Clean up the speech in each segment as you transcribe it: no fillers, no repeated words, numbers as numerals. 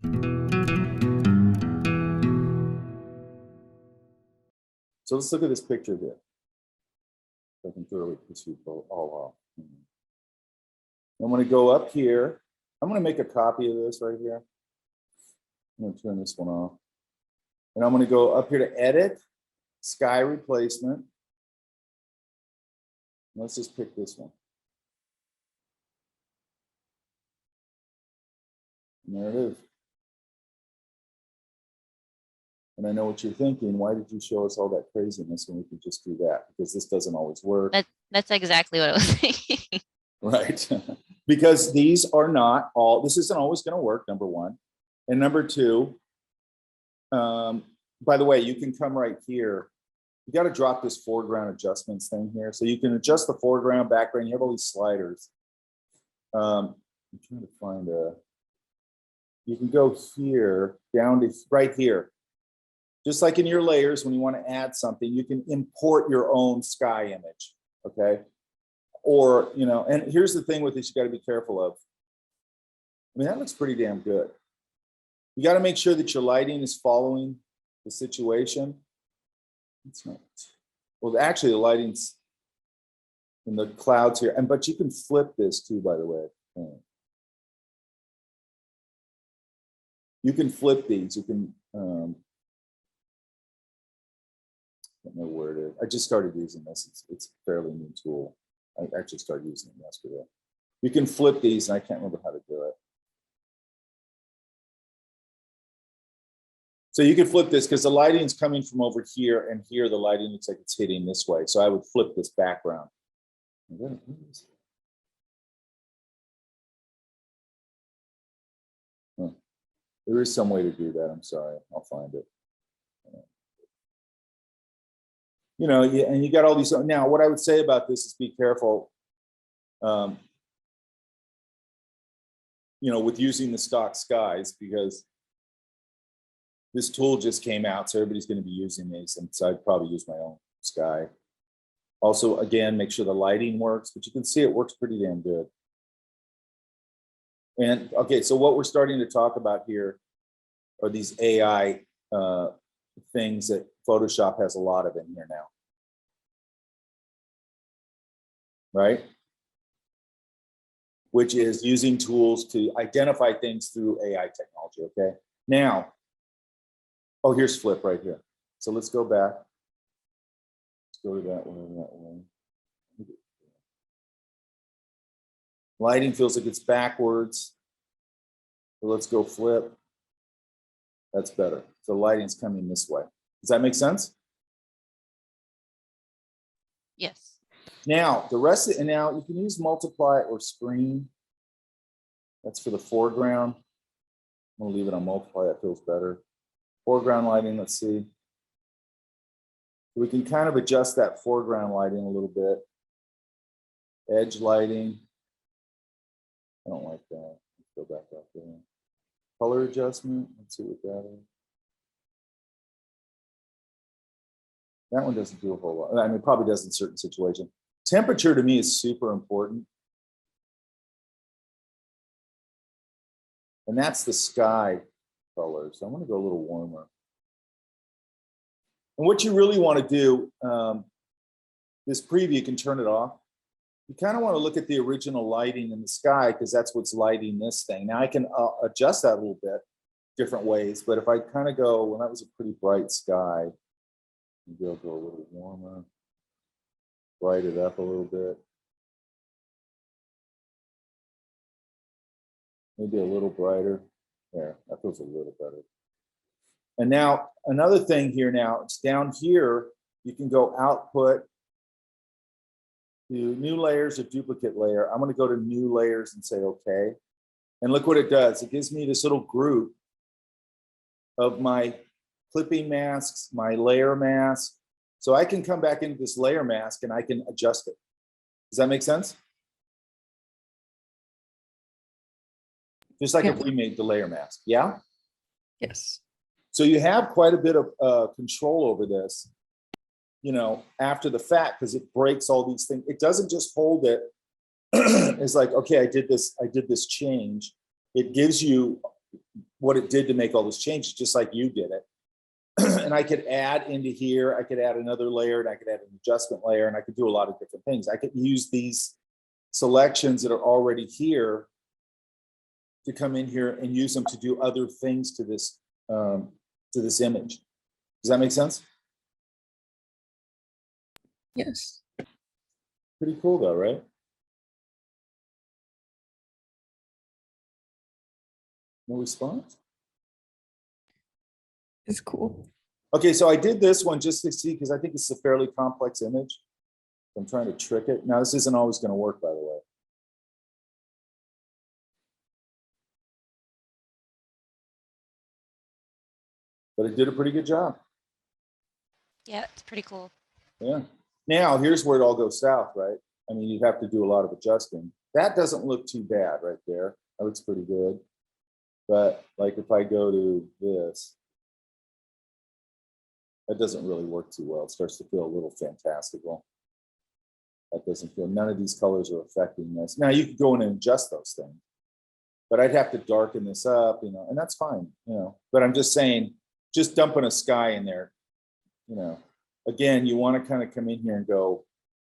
So let's look at this picture here. I can thoroughly piss you all off. I'm going to go up here. I'm going to make a copy of this right here. I'm going to turn this one off. And I'm going to go up here to Edit, Sky Replacement. Let's just pick this one. And there it is. And I know what you're thinking. Why did you show us all that craziness when we could just do that? Because this doesn't always work. That's exactly what I was thinking. Right. Because these are not all, this isn't always going to work, number one. And number two, by the way, you can come right here. You got to drop this foreground adjustments thing here. So you can adjust the foreground, background. You have all these sliders. I'm trying to find a, you can go here, down to right here. Just like in your layers, when you want to add something, you can import your own sky image, okay? Or, you know, and here's the thing with this, you got to be careful of. I mean, that looks pretty damn good. You got to make sure that your lighting is following the situation. It's not, well, actually the lighting's in the clouds here, but you can flip this too, by the way. You can flip these, you can, I don't know where it is. I just started using this. It's a fairly new tool. I actually started using it yesterday. You can flip these, and I can't remember how to do it. So you can flip this because the lighting's coming from over here, and here the lighting looks like it's hitting this way. So I would flip this background. There is some way to do that. I'm sorry. I'll find it. You know, and you got all these. Now, what I would say about this is be careful, you know, with using the stock skies, because this tool just came out, so everybody's going to be using these, and so I'd probably use my own sky. Also, again, make sure the lighting works, but you can see it works pretty damn good. And okay, so what we're starting to talk about here are these AI things that Photoshop has a lot of in here now. Right? Which is using tools to identify things through AI technology, okay? Now, oh, here's flip right here. So let's go back. Let's go to that one. Lighting feels like it's backwards. So let's go flip. That's better. So lighting's coming this way. Does that make sense? Yes. Now, the rest of it, and now you can use multiply or screen. That's for the foreground. I'm gonna leave it on multiply, that feels better. Foreground lighting, let's see. We can kind of adjust that foreground lighting a little bit. Edge lighting. I don't like that. Let's go back up there. Color adjustment, let's see what that is. That one doesn't do a whole lot. I mean, it probably does in certain situations. Temperature to me is super important. And that's the sky color. So I'm going to go a little warmer. And what you really want to do, this preview, you can turn it off. You kind of want to look at the original lighting in the sky because that's what's lighting this thing. Now I can adjust that a little bit different ways, but if I kind of go, well, that was a pretty bright sky, maybe I'll go a little warmer, bright it up a little bit. Maybe a little brighter. There, that feels a little better. And now another thing here now, it's down here, you can go output to new layers or duplicate layer. I'm going to go to new layers and say okay. And look what it does. It gives me this little group of my clipping masks, my layer mask. So I can come back into this layer mask and I can adjust it. Does that make sense? Just like if we made the layer mask, yeah? Yes. So you have quite a bit of control over this, you know, after the fact, because it breaks all these things. It doesn't just hold it. It's like, okay, I did this change. It gives you what it did to make all those changes, just like you did it. And I could add into here, I could add another layer, and I could add an adjustment layer, and I could do a lot of different things. I could use these selections that are already here to come in here and use them to do other things to this image. Does that make sense? Yes. Pretty cool though, right? No response? It's cool. Okay, so I did this one just to see, because I think it's a fairly complex image. I'm trying to trick it. Now, this isn't always going to work, by the way. But it did a pretty good job. Yeah, it's pretty cool. Yeah. Now, here's where it all goes south, right? I mean, you'd have to do a lot of adjusting. That doesn't look too bad right there. That looks pretty good. But like if I go to this, that doesn't really work too well. It starts to feel a little fantastical. That doesn't feel, none of these colors are affecting this. Now you could go in and adjust those things, but I'd have to darken this up, you know, and that's fine, you know, but I'm just saying, just dumping a sky in there, you know, again, you want to kind of come in here and go,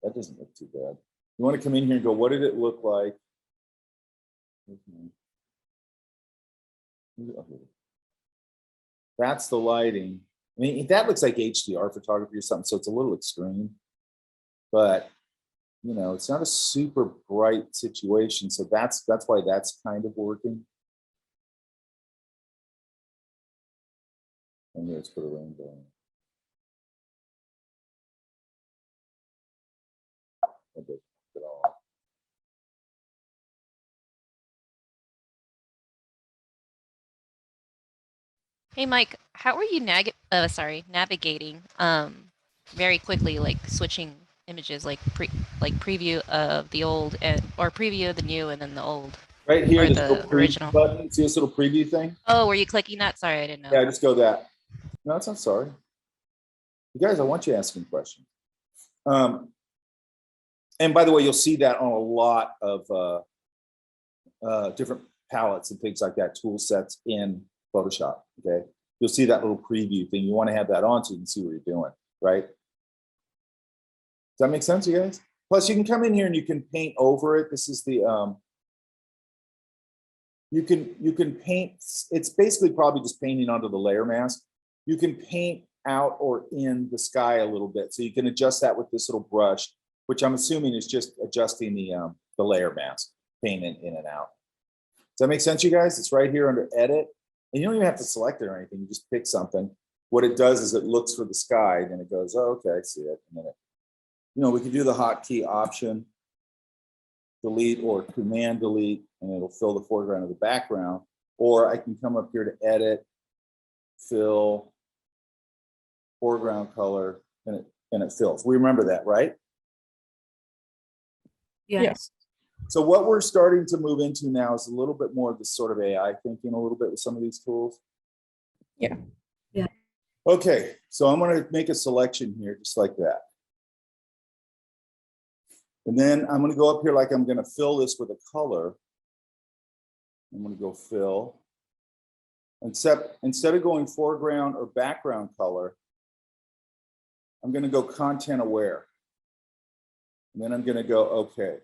that doesn't look too bad. You want to come in here and go, what did it look like? That's the lighting. I mean, that looks like HDR photography or something, so it's a little extreme, but you know, it's not a super bright situation, so that's why that's kind of working. And let's put a rainbow in. That doesn't work at all. Hey, Mike, how are you navigating very quickly, like switching images, like preview of the old or preview of the new and then the old? Right here, Or this the little preview original. button. See this little preview thing? Oh, were you clicking that? Sorry, I didn't know. Yeah, just go that. No, it's not sorry. You guys, I want you asking questions. And by the way, you'll see that on a lot of different palettes and things like that, tool sets in Photoshop, okay? You'll see that little preview thing. You want to have that on so you can see what you're doing, right? Does that make sense, you guys? Plus, you can come in here and you can paint over it. This is the, you can paint, it's basically probably just painting onto the layer mask. You can paint out or in the sky a little bit. So you can adjust that with this little brush, which I'm assuming is just adjusting the layer mask, painting in and out. Does that make sense, you guys? It's right here under edit. And you don't even have to select it or anything. You just pick something. What it does is it looks for the sky, then it goes, oh, okay, I see it. And then it, you know, we can do the hotkey option, delete or command delete, and it'll fill the foreground of the background. Or I can come up here to edit, fill, foreground color, and it fills. We remember that, right? Yes. So what we're starting to move into now is a little bit more of this sort of AI thinking a little bit with some of these tools. Yeah. Yeah. Okay, so I'm going to make a selection here just like that. And then I'm going to go up here like I'm going to fill this with a color. I'm going to go fill. Instead of going foreground or background color, I'm going to go content aware. And then I'm going to go okay.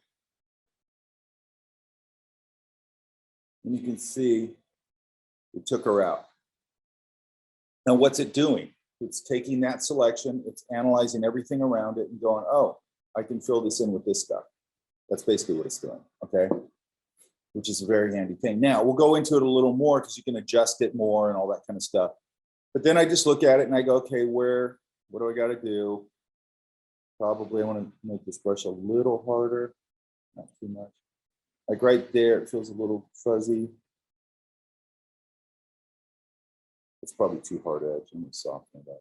And you can see it took her out. Now, what's it doing? It's taking that selection, it's analyzing everything around it and going, oh, I can fill this in with this stuff. That's basically what it's doing, okay? Which is a very handy thing. Now, we'll go into it a little more because you can adjust it more and all that kind of stuff. But then I just look at it and I go, okay, what do I got to do? Probably I want to make this brush a little harder, not too much. Like right there, it feels a little fuzzy. It's probably too hard edge. Let me soften it up.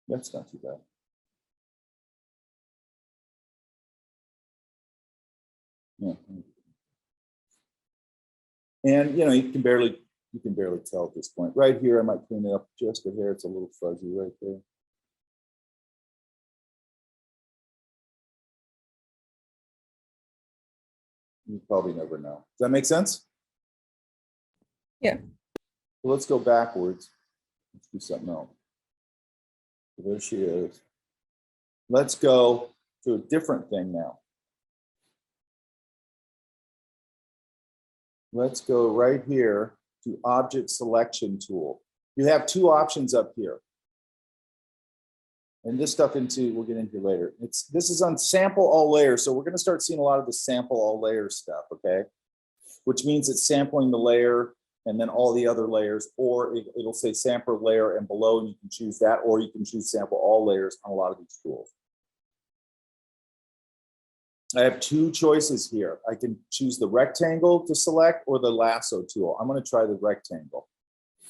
That's not too bad. Yeah. And you know, you can barely tell at this point. Right here, I might clean it up just a hair. It's a little fuzzy right there. You probably never know. Does that make sense? Yeah. Well, let's go backwards. Let's do something else. So there she is. Let's go to a different thing now. Let's go right here to Object Selection Tool. You have two options up here. And this stuff we'll get into later. This is on sample all layers. So we're going to start seeing a lot of the sample all layers stuff, okay? Which means it's sampling the layer and then all the other layers, or it'll say sample layer and below, and you can choose that, or you can choose sample all layers on a lot of these tools. I have two choices here. I can choose the rectangle to select or the lasso tool. I'm going to try the rectangle. I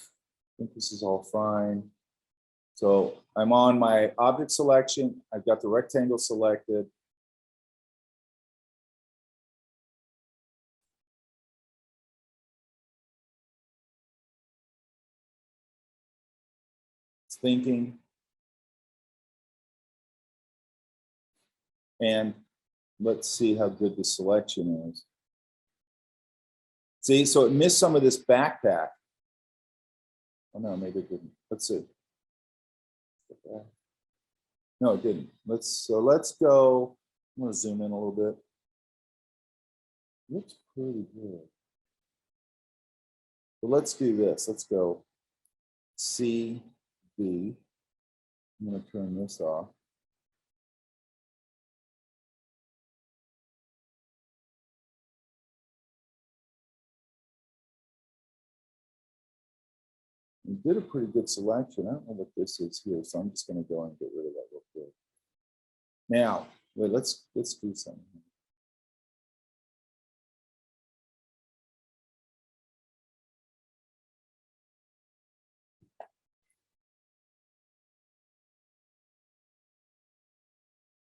think this is all fine. So I'm on my object selection. I've got the rectangle selected. It's thinking. And let's see how good the selection is. See, so it missed some of this backpack. Oh no, maybe it didn't. Let's see. No, it didn't. Let's go. I'm gonna zoom in a little bit. Looks pretty good. So let's do this. Let's go C, B. I'm gonna turn this off. We did a pretty good selection. I don't know what this is here, so I'm just going to go and get rid of that real quick. Now, wait, let's do something.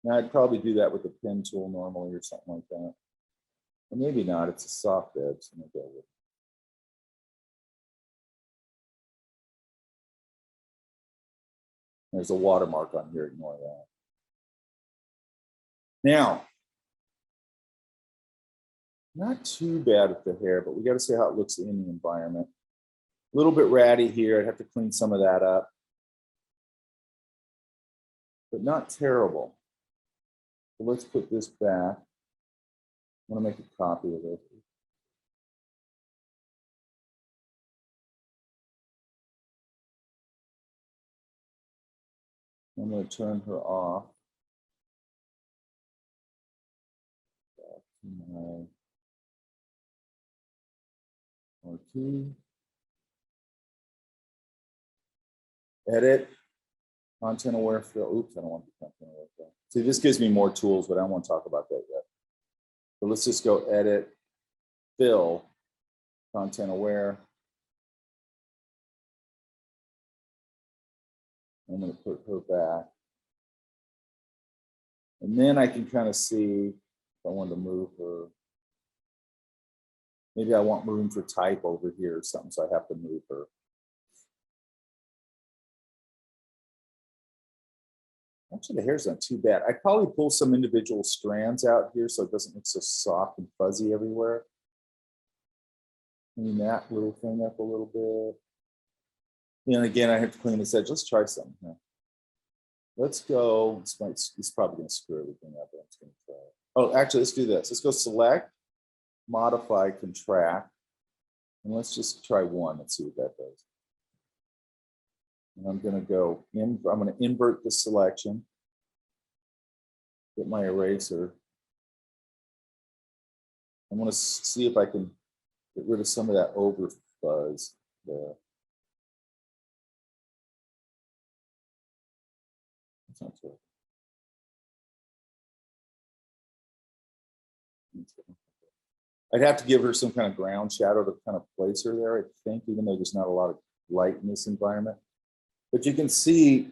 Now, I'd probably do that with a pen tool normally or something like that. Or maybe not. It's a soft edge, so I'm going to go with it. There's a watermark on here, ignore that. Now, not too bad with the hair, but we got to see how it looks in the environment. A little bit ratty here. I'd have to clean some of that up. But not terrible. So let's put this back. I'm going to make a copy of it. I'm going to turn her off. Back to my RT. Edit. Content aware fill. Oops, I don't want the content aware fill. See, this gives me more tools, but I don't want to talk about that yet. So let's just go edit, fill, content aware. I'm going to put her back. And then I can kind of see if I want to move her. Maybe I want room for type over here or something, so I have to move her. Actually, the hair's not too bad. I'd probably pull some individual strands out here so it doesn't look so soft and fuzzy everywhere. Clean that little thing up a little bit. And again, I have to clean this edge. Let's try something here. Let's go. This is probably going to screw everything up, but I'm just going to try it. Oh, actually, let's do this. Let's go select, modify, contract. And let's just try one. Let's see what that does. And I'm going to go in. I'm going to invert the selection. Get my eraser. I'm going to see if I can get rid of some of that over fuzz there. That's not true. I'd have to give her some kind of ground shadow to kind of place her there, I think, even though there's not a lot of light in this environment. But you can see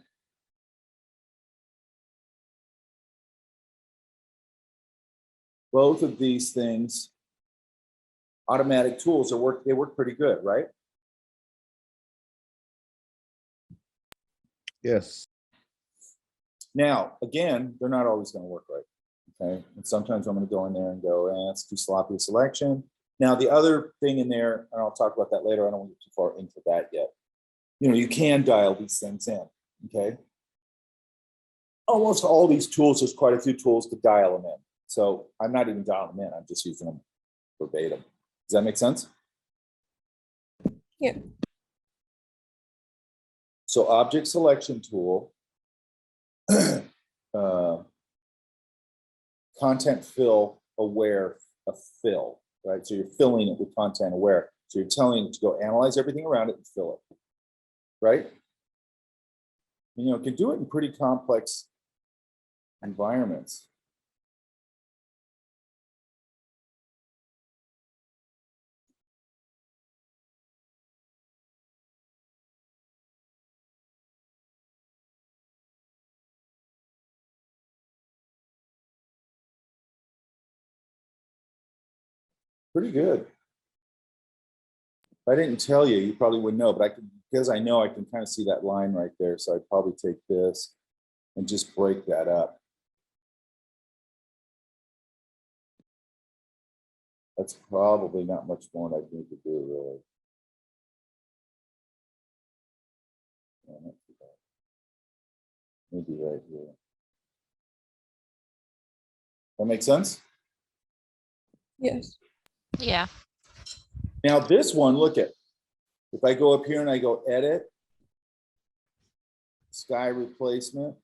both of these things automatic tools they work pretty good, right? Yes. Now, again, they're not always going to work right. Okay. And sometimes I'm going to go in there and go, it's too sloppy a selection. Now, the other thing in there, and I'll talk about that later. I don't want to get too far into that yet. You can dial these things in. Okay. Almost all these tools, there's quite a few tools to dial them in. So I'm not even dialing them in. I'm just using them verbatim. Does that make sense? Yeah. So object selection tool, content fill aware of fill, right? So you're filling it with content aware. So you're telling it to go analyze everything around it and fill it, right? It can do it in pretty complex environments. Pretty good. If I didn't tell you, you probably wouldn't know, but because I know I can kind of see that line right there. So I'd probably take this and just break that up. That's probably not much more I need to do, really. Yeah, not too bad. Maybe right here. That make sense? Yes. Yeah. Now this one, look at, if I go up here and I go edit, sky replacement,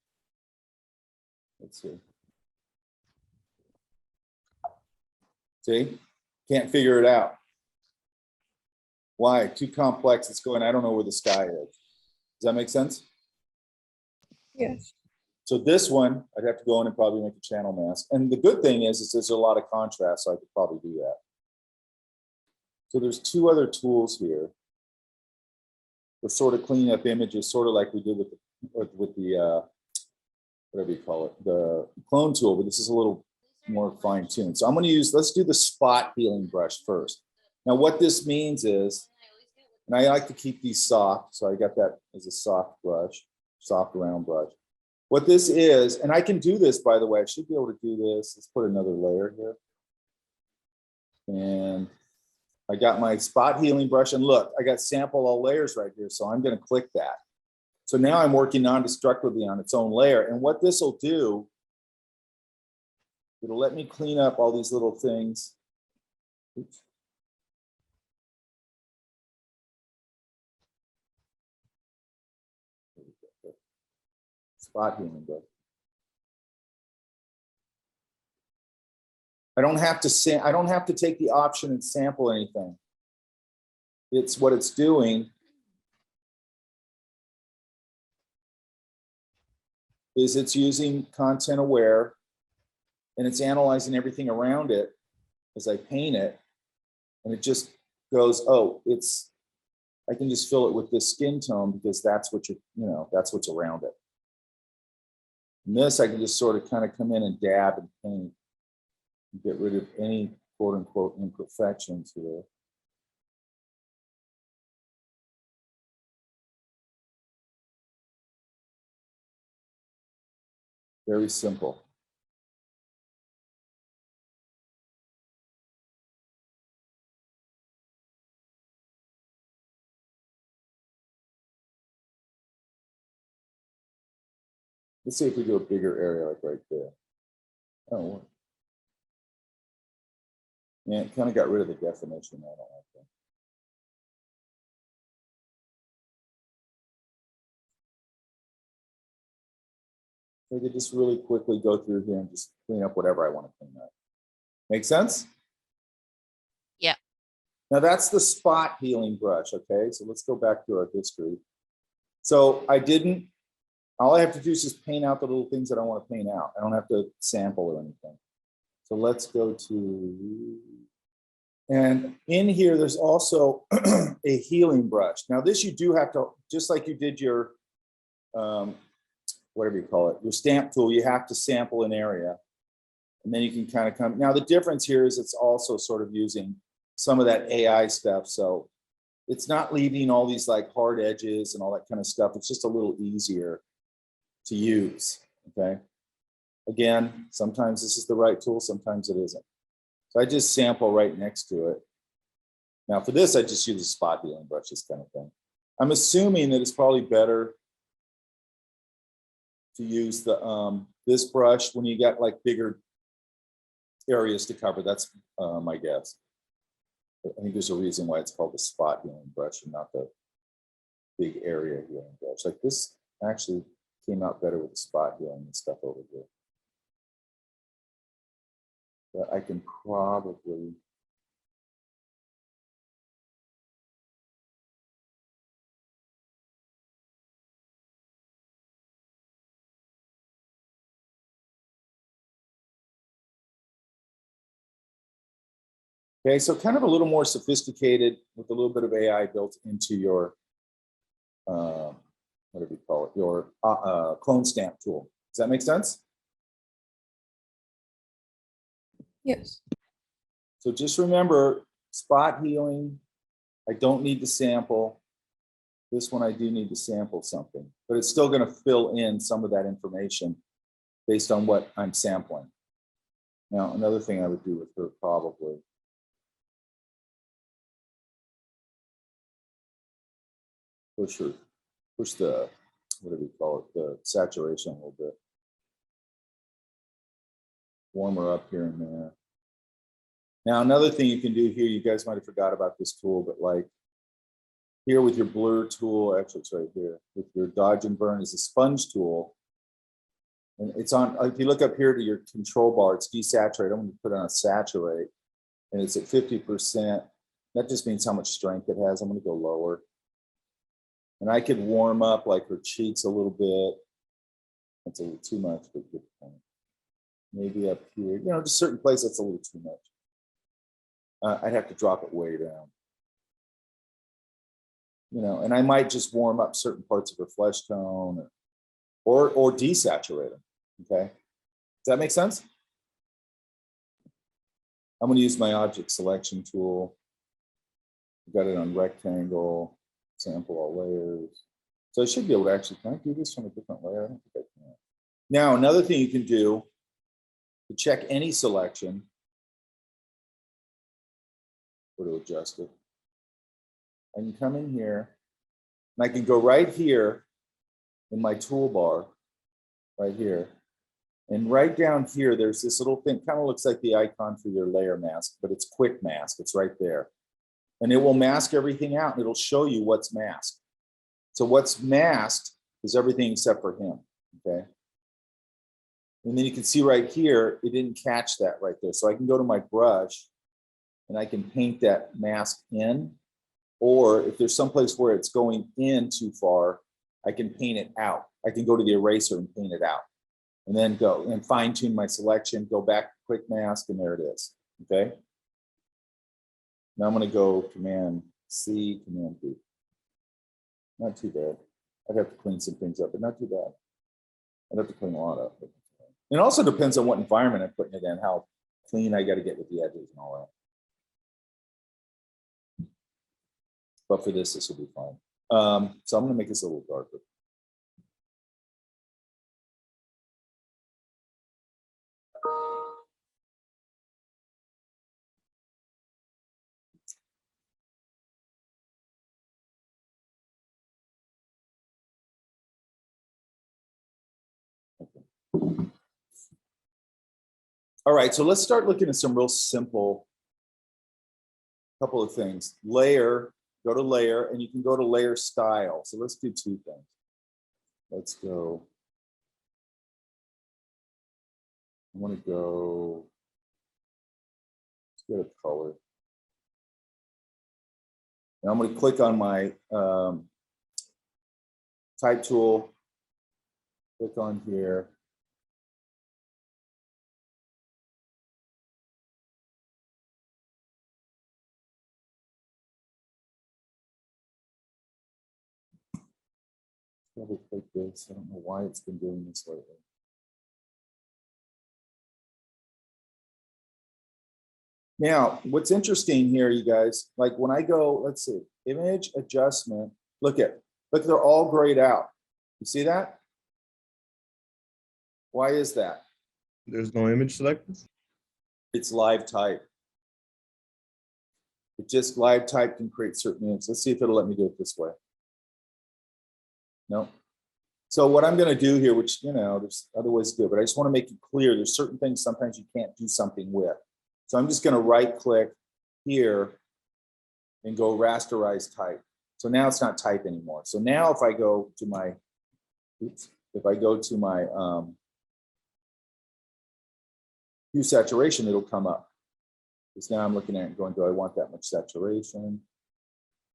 let's see. See, can't figure it out. Why? Too complex. It's going, I don't know where the sky is. Does that make sense? Yes. So this one, I'd have to go in and probably make a channel mask. And the good thing is there's a lot of contrast, so I could probably do that. So there's two other tools here for sort of cleaning up images, sort of like we did with the whatever you call it, the clone tool, but this is a little more fine-tuned. So I'm going to use, let's do the spot healing brush first. Now what this means is, and I like to keep these soft, so I got that as a soft brush, soft round brush. What this is, and I can do this, by the way, I should be able to do this. Let's put another layer here. And I got my spot healing brush, and look, I got sample all layers right here, so I'm going to click that. So now I'm working non-destructively on its own layer, and what this will do, it'll let me clean up all these little things. Oops. Spot healing brush. I don't have to take the option and sample anything. It's what it's doing is it's using content aware and it's analyzing everything around it as I paint it. And it just goes, oh, I can just fill it with this skin tone because that's what that's what's around it. And this, I can just sort of kind of come in and dab and paint and get rid of any quote unquote imperfections here. Very simple. Let's see if we do a bigger area like right there. Oh, yeah, it kind of got rid of the definition. I don't like that. I could just really quickly go through here and just clean up whatever I want to clean up. Make sense? Yeah. Now that's the spot healing brush, okay? So let's go back to our history. So all I have to do is just paint out the little things that I want to paint out. I don't have to sample or anything. So let's go to, and in here, there's also a healing brush. Now this you do have to, just like you did your, whatever you call it, your stamp tool, you have to sample an area. And then you can kind of come, now the difference here is it's also sort of using some of that AI stuff. So it's not leaving all these like hard edges and all that kind of stuff. It's just a little easier to use, okay? Again, sometimes this is the right tool, sometimes it isn't. So I just sample right next to it. Now for this, I just use a spot healing brush, this kind of thing. I'm assuming that it's probably better to use the this brush when you got like bigger areas to cover. That's my guess. I think there's a reason why it's called the spot healing brush and not the big area healing brush. Like this actually came out better with the spot healing and stuff over here. But I can probably okay, so kind of a little more sophisticated with a little bit of AI built into your, what do we call it, your clone stamp tool. Does that make sense? Yes. So just remember, spot healing, I don't need to sample. This one I do need to sample something, but it's still going to fill in some of that information based on what I'm sampling. Now, another thing I would do with her probably push the, what do we call it, the saturation a little bit. Warm her up here and there. Now, another thing you can do here, you guys might have forgot about this tool, but like here with your blur tool, actually it's right here, with your dodge and burn is a sponge tool. And it's on, if you look up here to your control bar, it's desaturate. I'm going to put it on saturate and it's at 50%. That just means how much strength it has. I'm going to go lower. And I could warm up like her cheeks a little bit. That's a little too much, but good point. Maybe up here, you know, just certain places that's a little too much. I'd have to drop it way down. You know, and I might just warm up certain parts of her flesh tone or desaturate them, okay? Does that make sense? I'm gonna use my object selection tool. I've got it on rectangle, sample all layers. So I should be able to actually, can I do this from a different layer? I don't think I can. Now, another thing you can do to check any selection or to adjust it, I can come in here and I can go right here in my toolbar, right here. And right down here, there's this little thing, kind of looks like the icon for your layer mask, but it's quick mask, it's right there. And it will mask everything out and it'll show you what's masked. So what's masked is everything except for him, okay? And then you can see right here, it didn't catch that right there. So I can go to my brush and I can paint that mask in, or if there's someplace where it's going in too far, I can paint it out. I can go to the eraser and paint it out and then go and fine tune my selection, go back to quick mask, and there it is, okay? Now I'm gonna go Command C, Command V. Not too bad. I'd have to clean some things up, but not too bad. I'd have to clean a lot up. But it also depends on what environment I'm putting it in, how clean I gotta get with the edges and all that. But for this will be fine. So I'm gonna make this a little darker. All right, so let's start looking at some real simple couple of things. Layer, go to layer, and you can go to layer style. So let's do two things. Let's go. I want to go. Let's get a color. Now I'm going to click on my type tool. Click on here. Probably click this. I don't know why it's been doing this lately. Now, what's interesting here, you guys, like when I go, let's see, image adjustment, look, they're all grayed out. You see that? Why is that? There's no image selected. It's live type. It just live type can create certain images. Let's see if it'll let me do it this way. No. So what I'm going to do here, which, you know, there's other ways to do it, but I just want to make it clear. There's certain things sometimes you can't do something with. So I'm just going to right click here and go rasterize type. So now it's not type anymore. So now if I go to my, hue saturation, it'll come up. Because now I'm looking at it and going, do I want that much saturation?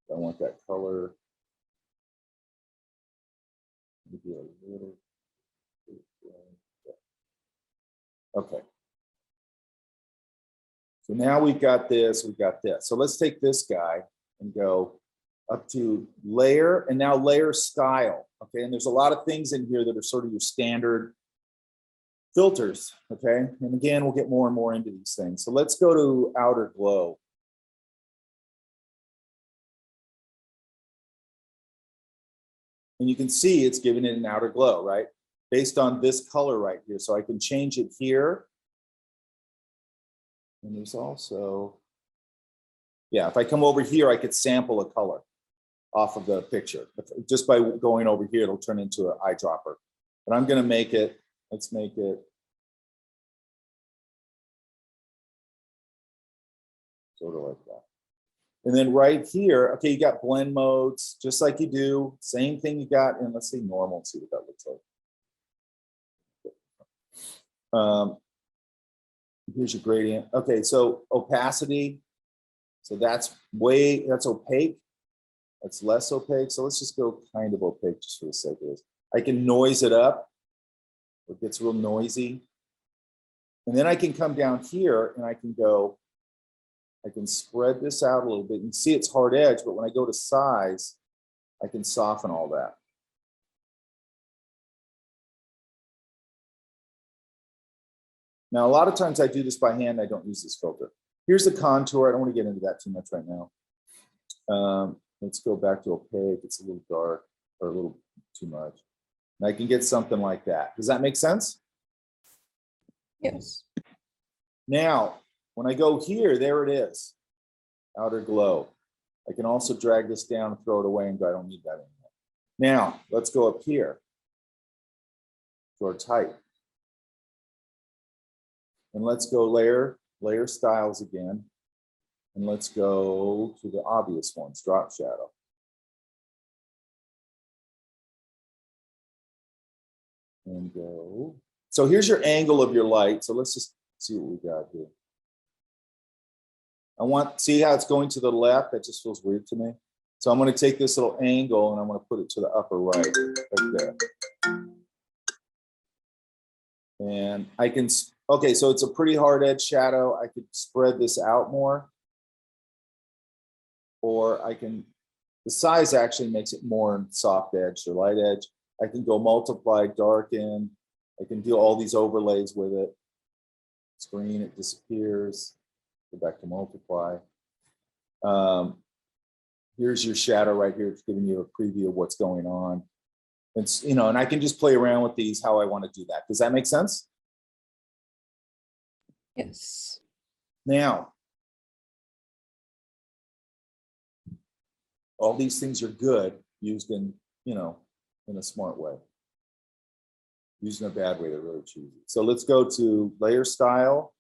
Do I want that color? Maybe a little. Okay. So now we've got this, we've got this. So let's take this guy and go up to layer and now layer style. Okay, and there's a lot of things in here that are sort of your standard filters. Okay, and again, we'll get more and more into these things. So let's go to outer glow. And you can see it's giving it an outer glow, right? Based on this color right here. So I can change it here. And there's also, yeah, if I come over here, I could sample a color off of the picture. Just by going over here, it'll turn into an eyedropper. But I'm going to make it, let's make it sort of like that. And then right here, okay, you got blend modes, just like you do. Same thing you got in, let's say, normal, see what that looks like. Here's your gradient. Okay, so opacity. So that's opaque. That's less opaque. So let's just go kind of opaque just for the sake of this. I can noise it up. It gets real noisy. And then I can come down here and I can go, I can spread this out a little bit. You can see it's hard edge, but when I go to size, I can soften all that. Now, a lot of times I do this by hand. I don't use this filter. Here's the contour. I don't want to get into that too much right now. Let's go back to opaque. It's a little dark or a little too much. And I can get something like that. Does that make sense? Yes. Now, when I go here, there it is, outer glow. I can also drag this down and throw it away and go, I don't need that anymore. Now, let's go up here to our type. And let's go layer styles again. And let's go to the obvious ones, drop shadow. And go. So here's your angle of your light. So let's just see what we got here. See how it's going to the left? That just feels weird to me. So I'm going to take this little angle and I'm going to put it to the upper right, right there. And I can, okay, so it's a pretty hard edge shadow. I could spread this out more. Or I can, the size actually makes it more soft edge or light edge. I can go multiply, darken. I can do all these overlays with it. Screen, it disappears. Go back to multiply. Here's your shadow right here. It's giving you a preview of what's going on. It's, you know, and I can just play around with these how I want to do that. Does that make sense? Yes. Now, all these things are good used in, you know, in a smart way. Used in a bad way, they're really cheesy. So let's go to layer style,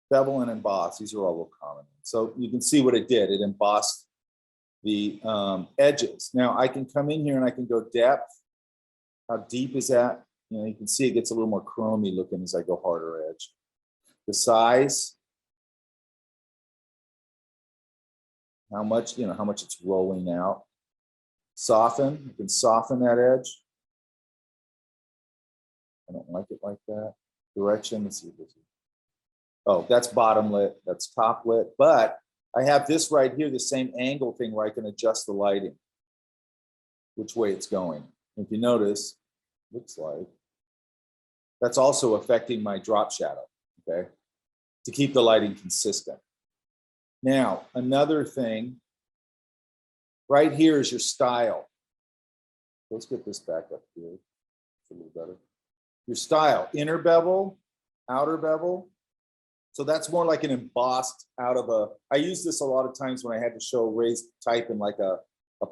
bevel, and emboss. These are all real common. So you can see what it did. It embossed the edges. Now I can come in here and I can go depth. How deep is that? You know, you can see it gets a little more chromy looking as I go harder edge. The size, how much, you know, how much it's rolling out. Soften, you can soften that edge. I don't like it like that. Direction, let's see what this is. Oh, that's bottom lit, that's top lit, but I have this right here, the same angle thing where I can adjust the lighting, which way it's going. If you notice, looks like that's also affecting my drop shadow, okay? to keep the lighting consistent. Now, another thing, right here is your style. Let's get this back up here. It's a little better. Your style, inner bevel, outer bevel. So that's more like an embossed out of a, I use this a lot of times when I had to show raised type in like a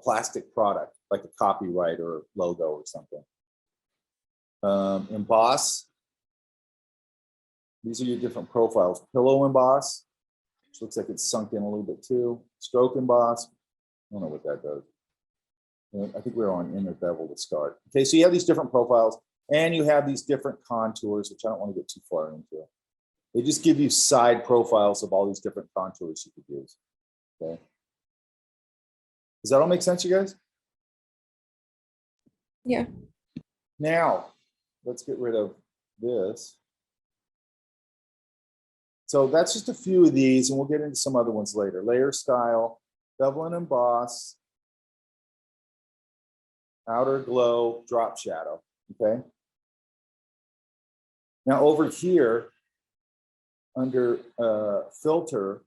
plastic product, like a copyright or logo or something. Emboss. These are your different profiles. Pillow emboss, which looks like it's sunk in a little bit too. Stroke emboss. I don't know what that does. I think we're on inner bevel to start. Okay, so you have these different profiles and you have these different contours, which I don't want to get too far into. They just give you side profiles of all these different contours you could use. Okay. Does that all make sense, you guys? Yeah. Now, let's get rid of this. So that's just a few of these, and we'll get into some other ones later. Layer style, bevel and emboss, outer glow, drop shadow, okay? Now over here, under filter,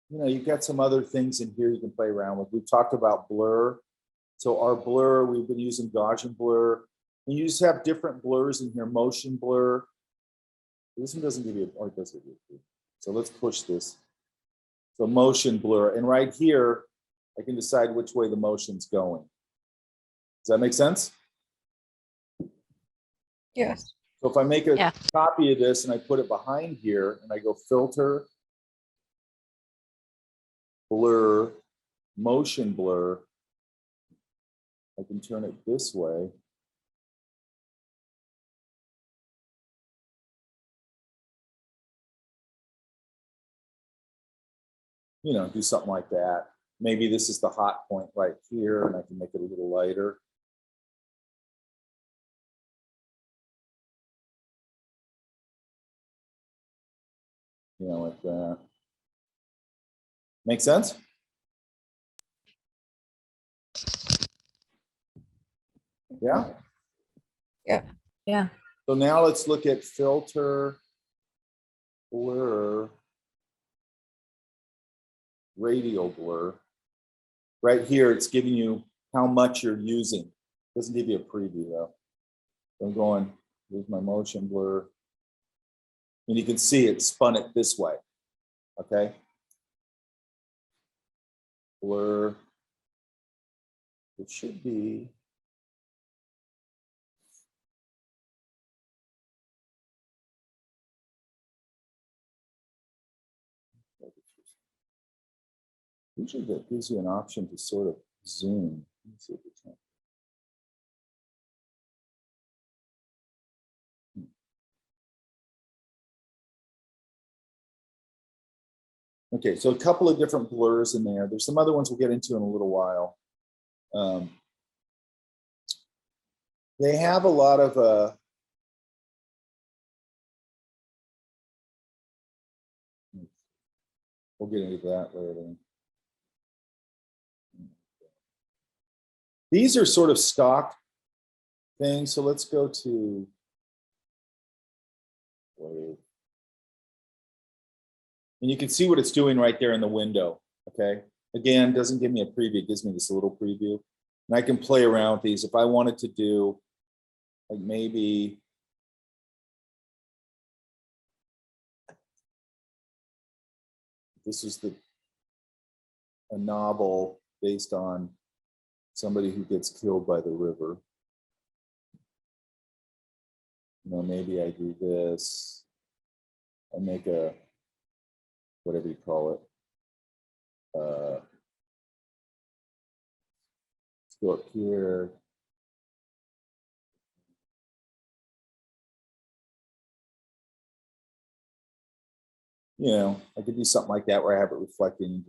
you know, you've got some other things in here you can play around with. We've talked about blur. So our blur, we've been using Gaussian blur. And you just have different blurs in here, motion blur. This one doesn't give you, oh, it does give you. So let's push this. So motion blur, and right here, I can decide which way the motion's going. Does that make sense? Yes. So if I make a Yeah. copy of this and I put it behind here and I go filter, blur, motion blur, I can turn it this way. You know, do something like that. Maybe this is the hot point right here and I can make it a little lighter. You know, like that. Make sense? Yeah? Yeah. Yeah. So now let's look at filter, blur, radial blur. Right here, it's giving you how much you're using. Doesn't give you a preview though. So I'm going, here's my motion blur. And you can see it spun it this way, okay? Blur, it should be. Usually that gives you an option to sort of zoom. Let me see if it's not. Okay, so a couple of different blurs in there. There's some other ones we'll get into in a little while. They have a lot of we'll get into that later. These are sort of stock things. So let's go to wave. And you can see what it's doing right there in the window. Okay. Again, doesn't give me a preview, it gives me this little preview. And I can play around with these. If I wanted to do like maybe this is a novel based on somebody who gets killed by the river. You know, maybe I do this. I make a, whatever you call it. Let's go up here. You know, I could do something like that where I have it reflecting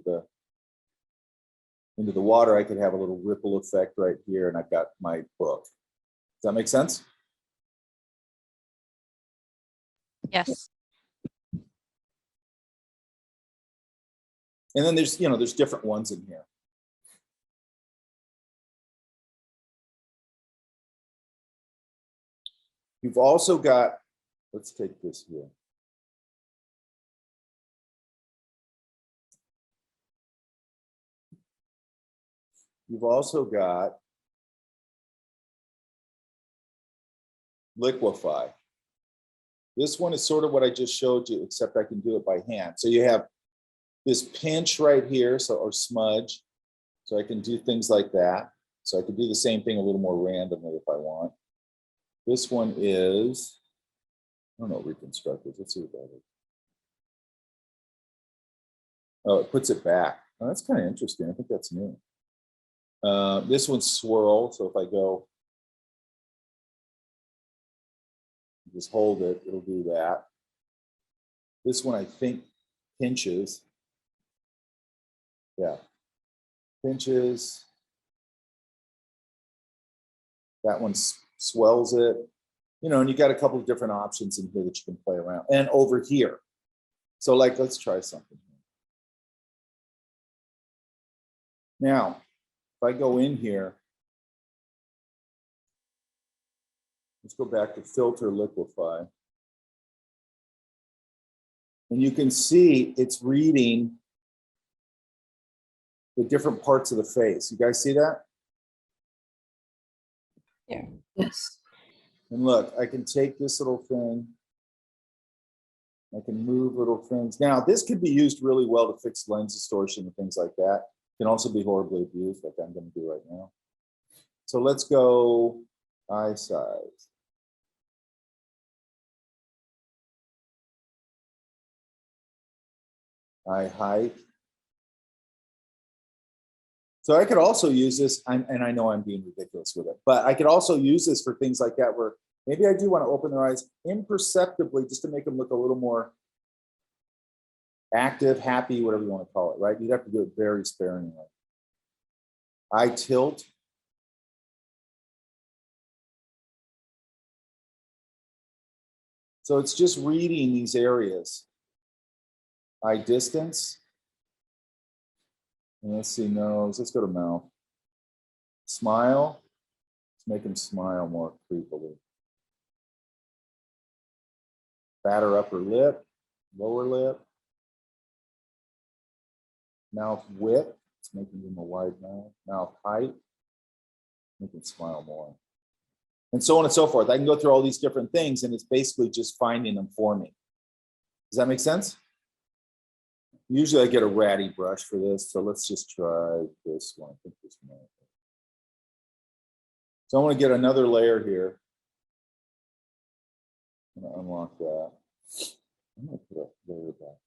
into the water. I could have a little ripple effect right here, and I've got my book. Does that make sense? Yes. And then there's, you know, there's different ones in here. You've also got, let's take this here. you've also got Liquefy. This one is sort of what I just showed you, except I can do it by hand. So you have this pinch right here, so or smudge. So I can do things like that. So I could do the same thing a little more randomly if I want. This one is, I don't know, reconstructed. Let's see what that is. Oh, it puts it back. Oh, that's kind of interesting. I think that's new. This one's swirl. So if I go, just hold it, it'll do that. This one I think pinches. Yeah, pinches. That one swells it. You know, and you got a couple of different options in here that you can play around. And over here. So like, let's try something. Now, if I go in here, let's go back to filter liquefy. And you can see it's reading the different parts of the face. You guys see that? Yes. And look, I can take this little thing. I can move little things. Now, this could be used really well to fix lens distortion and things like that. It can also be horribly abused, like I'm going to do right now. So let's go eye size. Eye height. So I could also use this, and I know I'm being ridiculous with it, but I could also use this for things like that where maybe I do want to open their eyes imperceptibly just to make them look a little more active, happy, whatever you want to call it, right? You'd have to do it very sparingly. Eye tilt. So it's just reading these areas. Eye distance. And let's see, nose. Let's go to mouth. Smile. Let's make him smile more creepily. Fatter upper lip, lower lip. Mouth width. It's making him a wide mouth. Mouth height. Make him smile more. And so on and so forth. I can go through all these different things, and it's basically just finding them for me. Does that make sense? Usually I get a ratty brush for this, so let's just try this one. I think this one. So I want to get another layer here. I'm going to unlock that. I'm going to put a layer back.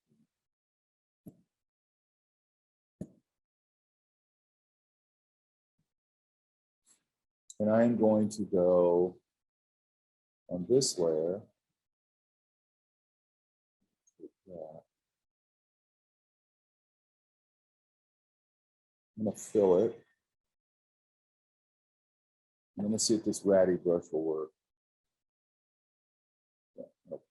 And I'm going to go on this layer. I'm going to fill it. I'm going to see if this ratty brush will work. Yeah, okay.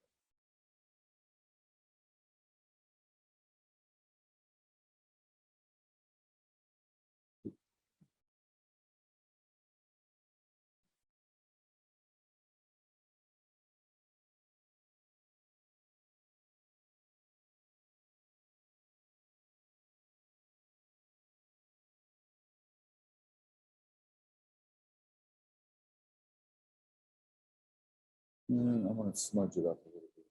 I want to smudge it up a little bit.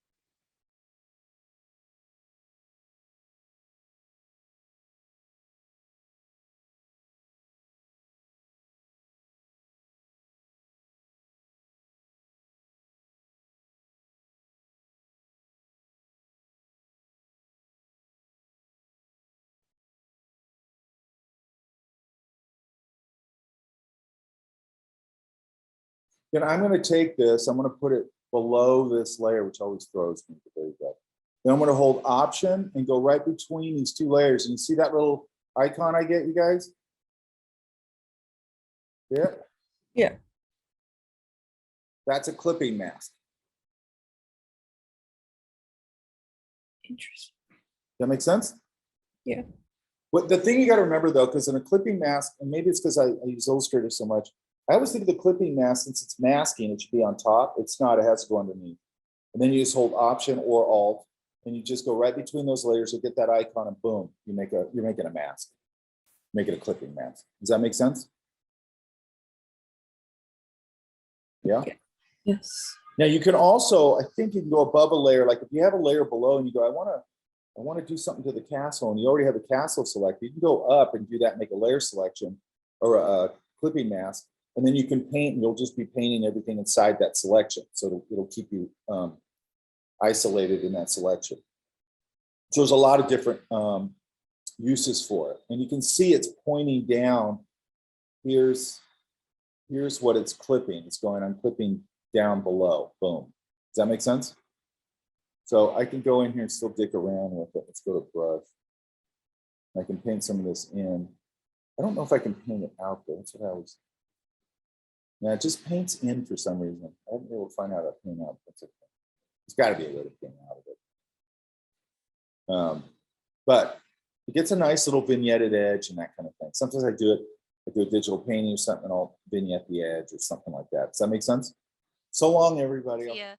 Then I'm going to take this, I'm going to put it below this layer, which always throws me, but there you go. Then I'm going to hold Option and go right between these two layers. And you see that little icon I get, you guys? Yeah? Yeah. That's a clipping mask. Interesting. That make sense? Yeah. What the thing you got to remember though, because in a clipping mask, and maybe it's because I use Illustrator so much, I always think of the clipping mask, since it's masking, it should be on top. It's not, it has to go underneath. And then you just hold Option or Alt, and you just go right between those layers, you'll get that icon, and boom, you're making a mask. make it a clipping mask. Does that make sense? Yeah. Yes. Now you can also, I think you can go above a layer. Like if you have a layer below and you go, I want to do something to the castle, and you already have the castle selected, you can go up and do that, make a layer selection or a clipping mask, and then you can paint, and you'll just be painting everything inside that selection. So it'll keep you isolated in that selection. So there's a lot of different uses for it. And you can see it's pointing down. Here's what it's clipping. It's going, I'm clipping down below. Boom. Does that make sense? So I can go in here and still dick around with it. Let's go to brush. I can paint some of this in. I don't know if I can paint it out though. That's what I was. Yeah, it just paints in for some reason. I haven't been able to find out how to paint out. That's okay. There's got to be a way to paint out of it. But it gets a nice little vignetted edge and that kind of thing. Sometimes I do a digital painting or something, and I'll vignette the edge or something like that. Does that make sense? So long, everybody. Yeah.